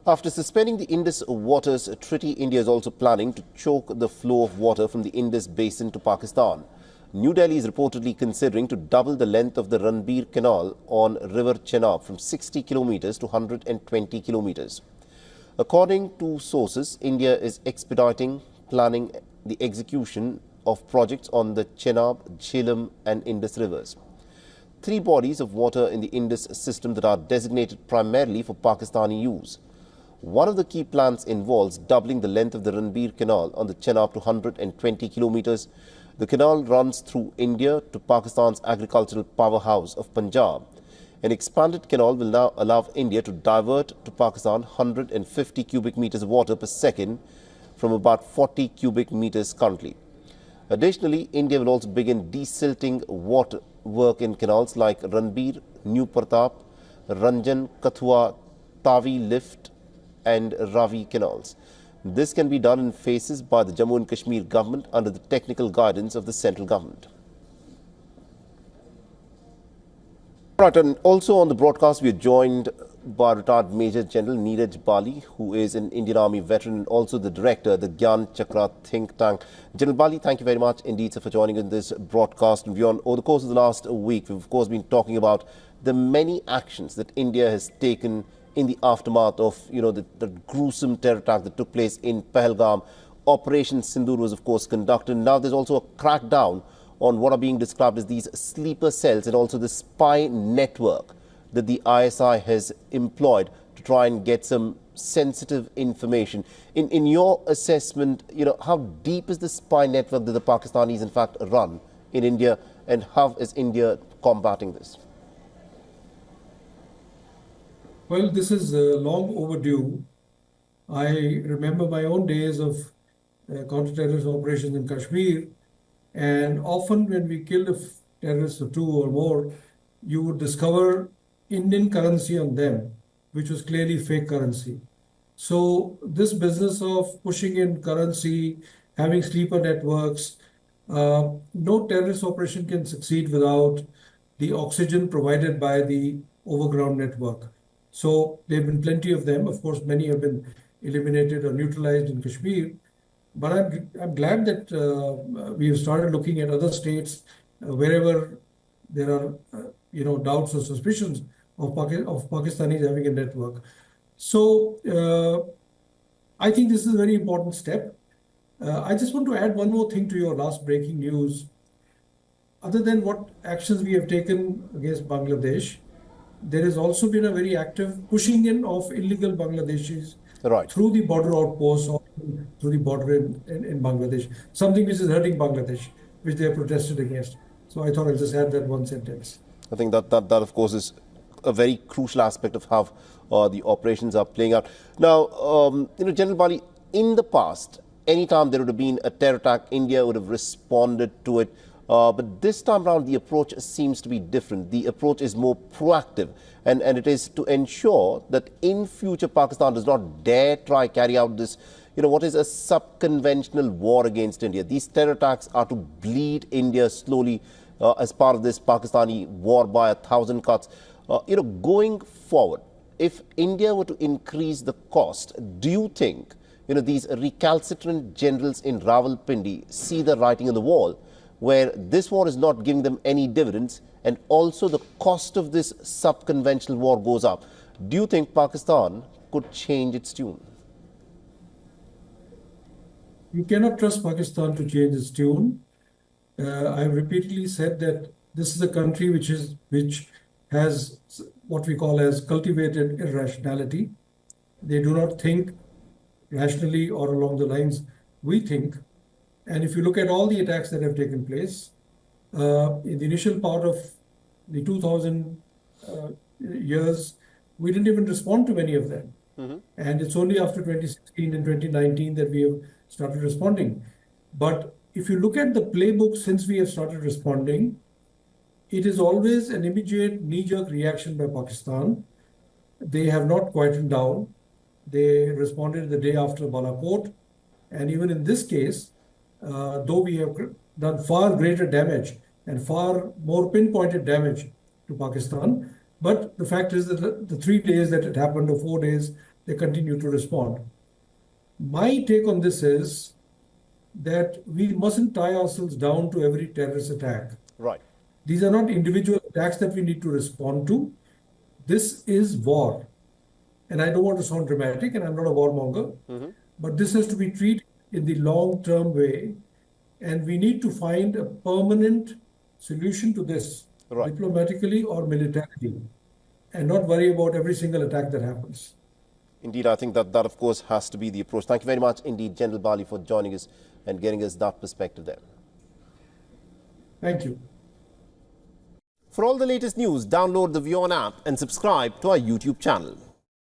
After suspending the Indus Waters Treaty, India is also planning to choke the flow of water from the Indus Basin to Pakistan. New Delhi is reportedly considering to double the length of the Ranbir Canal on River Chenab from 60 kilometers to 120 kilometers. According to sources, India is expediting planning the execution of projects on the Chenab, Jhelum and Indus rivers. Three bodies of water in the Indus system that are designated primarily for Pakistani use. One of the key plans involves doubling the length of the Ranbir Canal on the Chenab to 120 kilometers. The canal runs through India to Pakistan's agricultural powerhouse of Punjab. An expanded canal will now allow India to divert to Pakistan 150 cubic meters of water per second from about 40 cubic meters currently. Additionally, India will also begin desilting water work in canals like Ranbir, New Pratap, Ranjan, Kathua, Tavi Lift and Ravi canals. This can be done in phases by the Jammu and Kashmir government under the technical guidance of the central government. Right, and also on the broadcast we are joined by retired Major General Neeraj Bali, who is an Indian Army veteran and also the director of the Gyan Chakra think tank. General Bali, thank you very much indeed, sir, for joining in this broadcast. And beyond, over the course of the last week, we've of course been talking about the many actions that India has taken in the aftermath of, the gruesome terror attack that took place in Pahalgam. Operation Sindoor was, of course, conducted. Now there's also a crackdown on what are being described as these sleeper cells and also the spy network that the ISI has employed to try and get some sensitive information. In your assessment, how deep is the spy network that the Pakistanis in fact run in India, and how is India combating this? Well, this is long overdue. I remember my own days of counter-terrorist operations in Kashmir, and often when we killed a terrorist or two or more, you would discover Indian currency on them, which was clearly fake currency. So this business of pushing in currency, having sleeper networks, no terrorist operation can succeed without the oxygen provided by the overground network. So there have been plenty of them. Of course, many have been eliminated or neutralized in Kashmir. But I'm glad that we have started looking at other states wherever there are doubts or suspicions of Pakistanis having a network. So I think this is a very important step. I just want to add one more thing to your last breaking news. Other than what actions we have taken against Bangladesh, there has also been a very active pushing in of illegal Bangladeshis through the border outposts or through the border in Bangladesh, something which is hurting Bangladesh, which they have protested against. So I thought I'll just add that one sentence. I think that of course is a very crucial aspect of how the operations are playing out. Now, General Bali, in the past, anytime there would have been a terror attack, India would have responded to it. But this time around, the approach seems to be different. The approach is more proactive, and it is to ensure that in future Pakistan does not dare try carry out this, what is a sub-conventional war against India. These terror attacks are to bleed India slowly as part of this Pakistani war by 1,000 cuts. Going forward, if India were to increase the cost, do you think, these recalcitrant generals in Rawalpindi see the writing on the wall, where this war is not giving them any dividends, and also the cost of this sub-conventional war goes up? Do you think Pakistan could change its tune? You cannot trust Pakistan to change its tune. I have repeatedly said that this is a country which has what we call as cultivated irrationality. They do not think rationally or along the lines we think. And if you look at all the attacks that have taken place, in the initial part of the 2000 years, we didn't even respond to many of them. And it's only after 2016 and 2019 that we have started responding. But if you look at the playbook since we have started responding, it is always an immediate knee-jerk reaction by Pakistan. They have not quietened down. They responded the day after Balakot. And even in this case, though we have done far greater damage and far more pinpointed damage to Pakistan, but the fact is that the 3 days that it happened, or 4 days they continue to respond. My take on this is that we mustn't tie ourselves down to every terrorist attack. Right. These are not individual attacks that we need to respond to. This is war. And I don't want to sound dramatic, and I'm not a warmonger, but this has to be treated in the long-term way. And we need to find a permanent solution to this, Right. diplomatically or militarily, and not worry about every single attack that happens. Indeed, I think that of course has to be the approach. Thank you very much indeed, General Bali, for joining us and getting us that perspective there. Thank you. For all the latest news, download the WION app and subscribe to our YouTube channel.